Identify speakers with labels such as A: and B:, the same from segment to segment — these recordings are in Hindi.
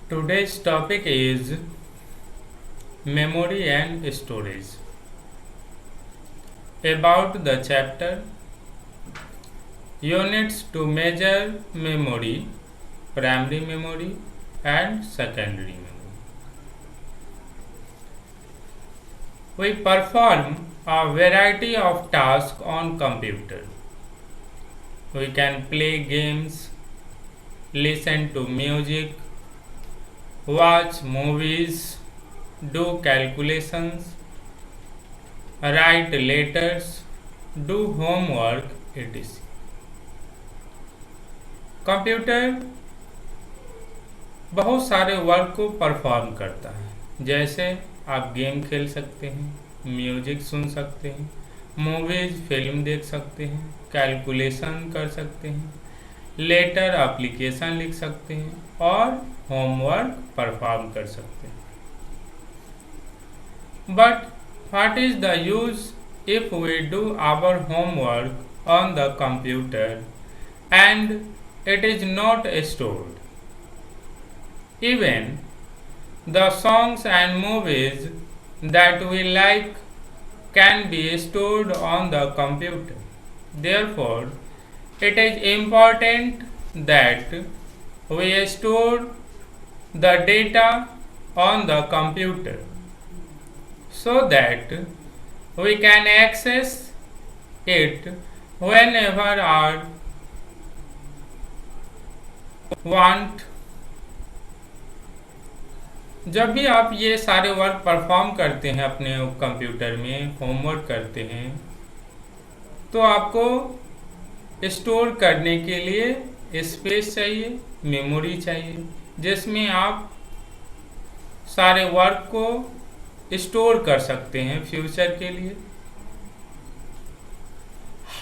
A: Today's topic is memory and storage. About the chapter units to measure memory, primary memory and secondary memory. We perform a variety of tasks on computer. We can play games, listen to music, watch movies, do calculations, write letters, do homework, etc. Computer बहुत सारे वर्क को परफॉर्म करता है। जैसे आप गेम खेल सकते हैं, म्यूजिक सुन सकते हैं, मूवीज फिल्म देख सकते हैं, कैलकुलेशन कर सकते हैं, लेटर एप्लीकेशन लिख सकते हैं और होमवर्क परफॉर्म कर सकते हैं। But what is the use if we do our homework on the computer and it is not stored. Even the songs and movies that we like can be stored on the computer. Therefore, it is important that we store the data on the computer so that we can access it whenever our want. जब भी आप ये सारे वर्क परफॉर्म करते हैं अपने कंप्यूटर में, होमवर्क करते हैं, तो आपको स्टोर करने के लिए स्पेस चाहिए, मेमोरी चाहिए, जिसमें आप सारे वर्क को स्टोर कर सकते हैं फ्यूचर के लिए।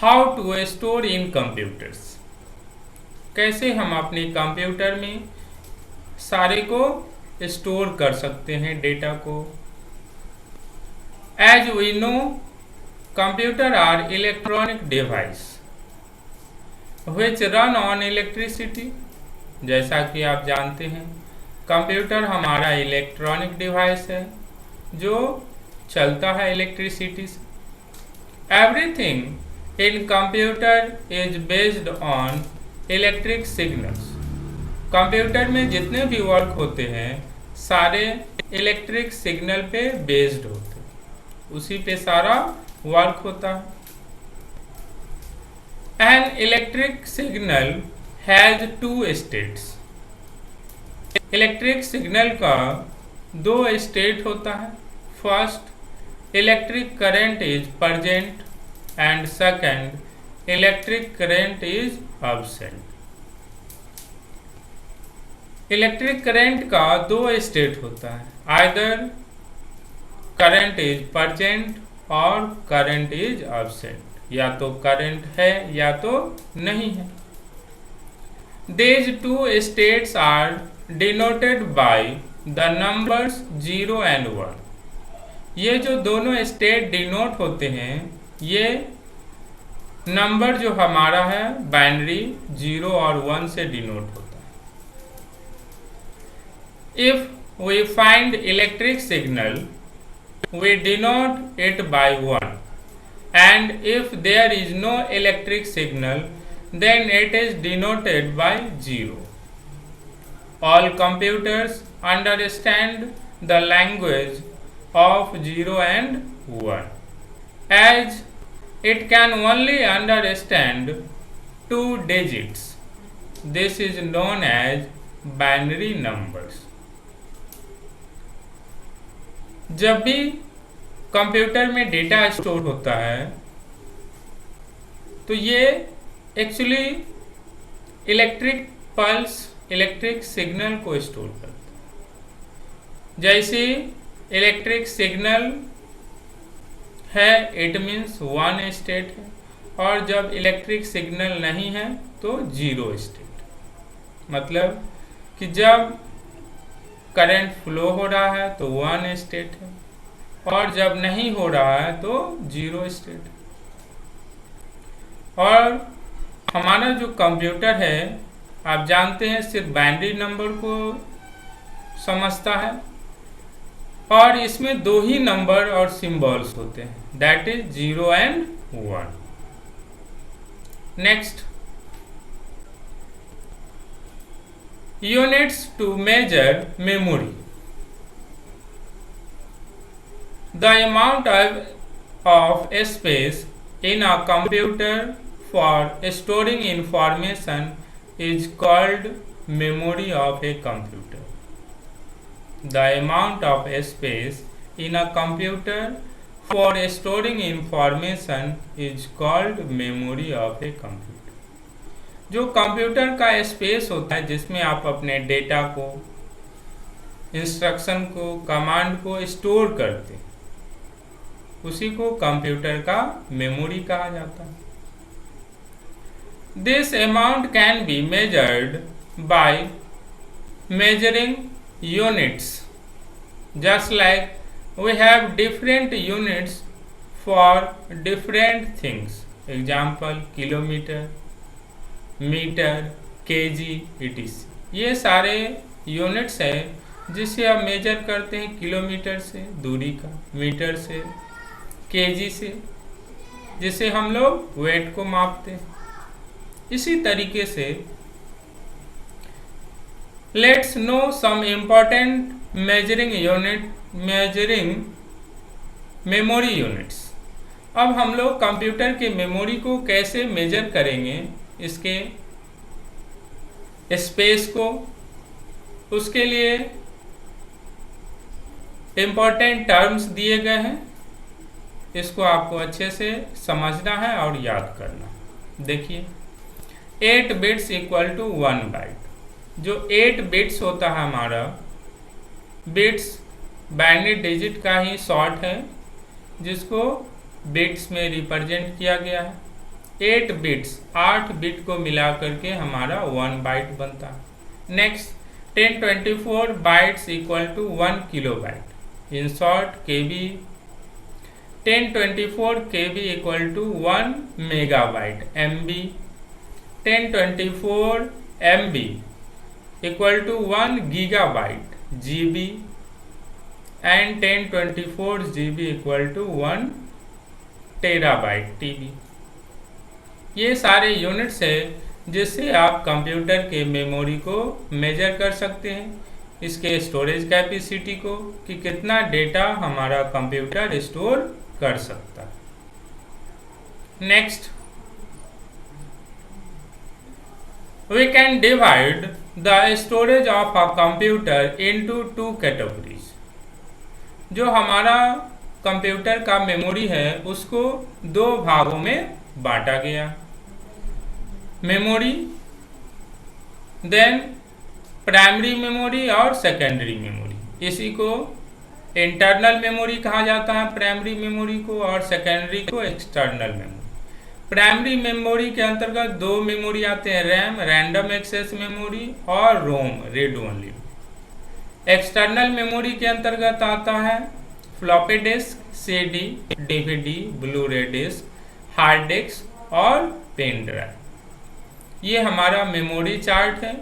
A: How to store in computers, कैसे हम अपने कंप्यूटर में सारे को स्टोर कर सकते हैं डेटा को। As we know computer are electronic device which run on electricity. जैसा कि आप जानते हैं कंप्यूटर हमारा इलेक्ट्रॉनिक डिवाइस है जो चलता है इलेक्ट्रिसिटी से। Everything in computer is based on electric signals. Computer में जितने भी वर्क होते हैं सारे इलेक्ट्रिक सिग्नल पे बेस्ड होते हैं, उसी पे सारा वर्क होता है। An electric signal has two states. Electric signal का दो स्टेट होता है। First, electric current is present and second, electric current is absent. Electric current का दो स्टेट होता है, आइदर करंट इज प्रेजेंट और करंट इज एब्सेंट। या तो करंट है या तो नहीं है। These two states are denoted by the numbers 0 and 1। ये जो दोनों स्टेट डिनोट होते हैं, ये नंबर जो हमारा है बाइनरी 0 और 1 से डिनोट होता है। If we find electric signal we denote it by 1 and if there is no electric signal then it is denoted by 0। All computers understand the language of 0 and 1 as it can only understand 2 digits. This is known as binary numbers. जब भी कंप्यूटर में डेटा स्टोर होता है तो ये actually electric pulse, electric signal को स्टोर करता है। जैसे इलेक्ट्रिक सिग्नल है इट मीन्स 1 स्टेट है, और जब इलेक्ट्रिक सिग्नल नहीं है तो 0 स्टेट। मतलब कि जब करंट फ्लो हो रहा है तो 1 स्टेट है, और जब नहीं हो रहा है तो 0 स्टेट है। और हमारा जो कंप्यूटर है आप जानते हैं सिर्फ बाइनरी नंबर को समझता है और इसमें दो ही नंबर और सिंबल्स होते हैं, that is 0 and 1। Next, units to measure मेमोरी। The amount of space in a computer for storing information is called memory of a computer. The amount of space in a computer for storing information is called memory of a computer. जो कंप्यूटर का स्पेस होता है जिसमें आप अपने डेटा को, इंस्ट्रक्शन को, कमांड को स्टोर करते हैं, उसी को कंप्यूटर का मेमोरी कहा जाता है। This amount can be measured by measuring units, just like we have different units for different things. Example, kilometre, metre, KG, etc। ये सारे यूनिट्स हैं जिसे आप मेजर करते हैं किलोमीटर से दूरी का, मीटर से, केजी से, जिसे हम लोग वेट को मापते हैं। इसी तरीके से let's know some important measuring unit, measuring memory units. अब हम लोग कंप्यूटर के मेमोरी को कैसे मेजर करेंगे, इसके स्पेस को, उसके लिए इम्पोर्टेंट टर्म्स दिए गए हैं, इसको आपको अच्छे से समझना है और याद करना। देखिए, 8 बिट्स इक्वल टू 1 बाइट। जो 8 बिट्स होता है हमारा, बिट्स बाइनरी डिजिट का ही शॉर्ट है जिसको बिट्स में रिप्रेजेंट किया गया है। 8 बिट्स, 8 बिट को मिला करके हमारा 1 बाइट बनता है। Next, 1024 bytes equal to 1 kilobyte. In short, KB, 1024 KB equal to 1 megabyte. MB, 1024 MB equal to 1 gigabyte. GB and 1024 GB equal to 1 terabyte TB. ये सारे यूनिट्स है जिससे आप कंप्यूटर के मेमोरी को मेजर कर सकते हैं, इसके स्टोरेज कैपेसिटी को, कि कितना डेटा हमारा कंप्यूटर स्टोर कर सकता है। Next, we can divide the storage of a computer into 2 categories. जो हमारा कंप्यूटर का मेमोरी है उसको 2 भागों में बांटा गया। मेमोरी, देन प्राइमरी मेमोरी और सेकेंडरी मेमोरी। इसी को इंटरनल मेमोरी कहा जाता है, प्राइमरी मेमोरी को, और सेकेंडरी को एक्सटर्नल मेमोरी। प्राइमरी मेमोरी के अंतर्गत 2 मेमोरी आते हैं, रैम, रैंडम एक्सेस मेमोरी, और ROM, read only. External memory के अंतर्गत आता है floppy disk, CD, DVD, Blu-ray disk, hard disk और पेन ड्राइव। ये हमारा मेमोरी चार्ट है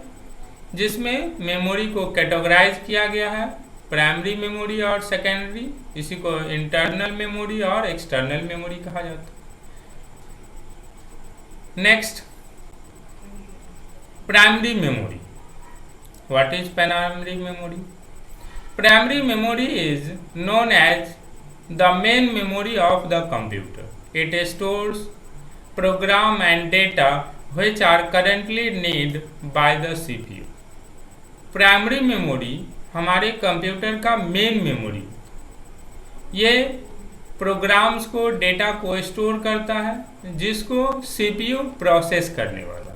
A: जिसमें मेमोरी को कैटेगराइज किया गया है, प्राइमरी मेमोरी और सेकेंडरी। इसी को इंटरनल मेमोरी और एक्सटर्नल मेमोरी कहा जाता है। Next, primary memory. What is primary memory? Primary memory is known as the main memory of the computer. It stores program and data which are currently need by the CPU। Primary memory हमारे कंप्यूटर का मेन मेमोरी, ये प्रोग्राम्स को, डेटा को स्टोर करता है जिसको CPU प्रोसेस करने वाला,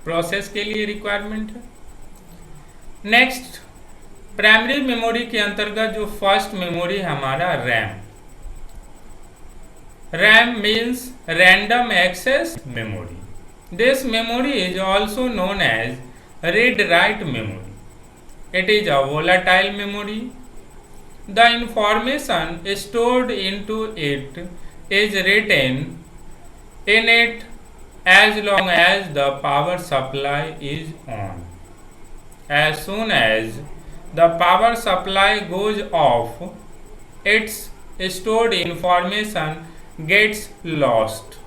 A: प्रोसेस के लिए रिक्वायरमेंट है। नेक्स्ट, प्राइमरी मेमोरी के अंतर्गत जो फर्स्ट मेमोरी है हमारा RAM. RAM means random access memory. This memory is also known as read-write memory. It is a volatile memory. The information stored into it is written in it as long as the power supply is on. As soon as the power supply goes off, its stored information gets lost.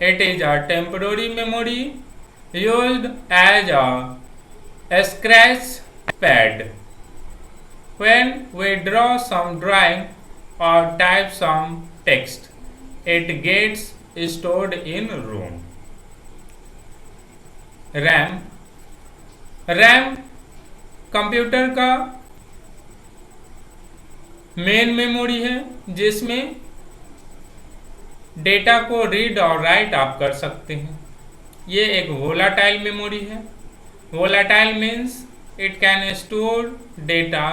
A: It is a temporary memory used as a scratch pad. When we draw some drawing or type some text, it gets stored in ROM. RAM computer का मेन मेमोरी है जिसमें डेटा को रीड और राइट आप कर सकते हैं। ये एक वोलाटाइल मेमोरी है। Volatile means it can store data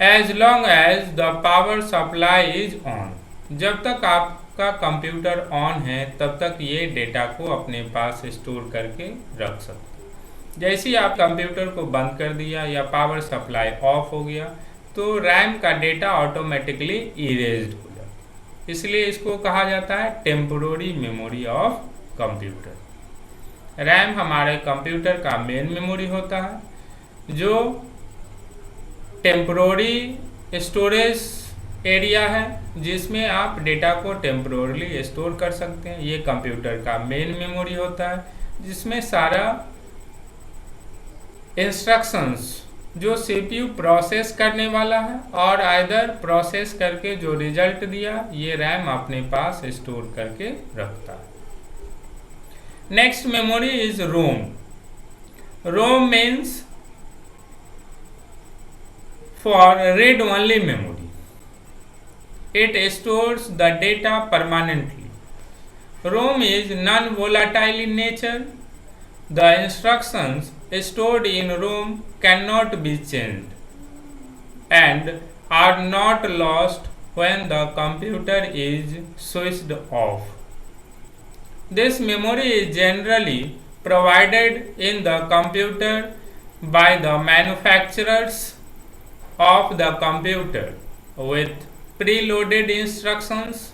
A: as long as the power supply is on. जब तक आपका कंप्यूटर ऑन है तब तक ये डेटा को अपने पास स्टोर करके रख सकते हैं। जैसे ही आप कंप्यूटर को बंद कर दिया या पावर सप्लाई ऑफ हो गया तो रैम का डेटा ऑटोमेटिकली इरेज्ड हो जाता है। इसलिए इसको कहा जाता है temporary memory of computer. RAM हमारे कंप्यूटर का मेन मेमोरी होता है जो टेम्पोररी स्टोरेज एरिया है जिसमें आप डेटा को टेम्पोरली स्टोर कर सकते हैं। ये कंप्यूटर का मेन मेमोरी होता है जिसमें सारा इंस्ट्रक्शंस जो सीपीयू प्रोसेस करने वाला है और आइदर प्रोसेस करके जो रिजल्ट दिया ये रैम अपने पास स्टोर करके रखता है। Next memory is ROM. ROM means for read only memory. It stores the data permanently. ROM is non volatile in nature. The instructions stored in ROM cannot be changed and are not lost when the computer is switched off. This memory is generally provided in the computer by the manufacturers of the computer with preloaded instructions.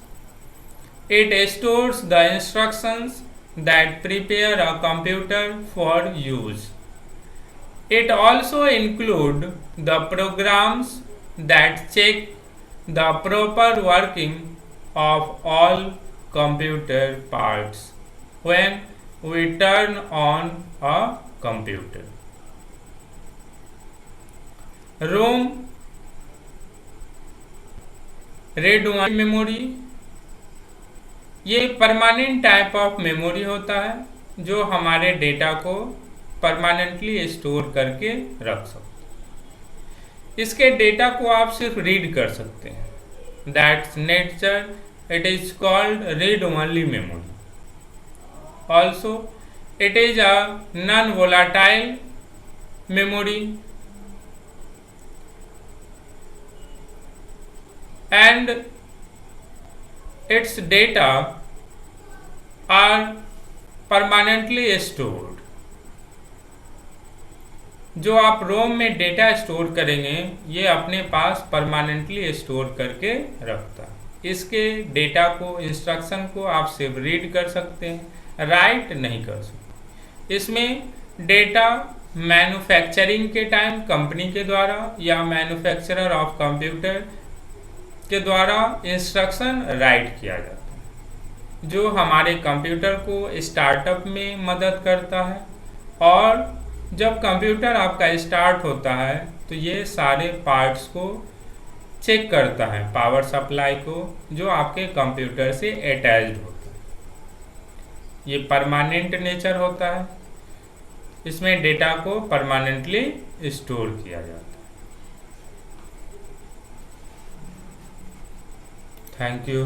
A: It stores the instructions that prepare a computer for use. It also includes the programs that check the proper working of all computer parts when we turn on a computer. ROM read only memory ये परमानेंट टाइप ऑफ मेमोरी होता है जो हमारे डेटा को परमानेंटली स्टोर करके रख सकते हैं। इसके डेटा को आप सिर्फ रीड कर सकते हैं। That's nature it is called read only memory. Also it is a non volatile memory and its data are permanently stored। जो आप रोम में डेटा स्टोर करेंगे ये अपने पास परमानेंटली स्टोर करके रखता है। इसके डेटा को इंस्ट्रक्शन को आप सिर्फ रीड कर सकते हैं, राइट नहीं कर सकते। इसमें डेटा मैन्युफैक्चरिंग के टाइम कंपनी के द्वारा या मैन्युफैक्चरर ऑफ कंप्यूटर के द्वारा इंस्ट्रक्शन राइट किया जाता है जो हमारे कंप्यूटर को स्टार्टअप में मदद करता है। और जब कंप्यूटर आपका स्टार्ट होता है तो ये सारे पार्ट्स को चेक करता है, पावर सप्लाई को जो आपके कंप्यूटर से अटैच्ड होता है। ये परमानेंट नेचर होता है। इसमें डेटा को परमानेंटली स्टोर किया जाता है। Thank you.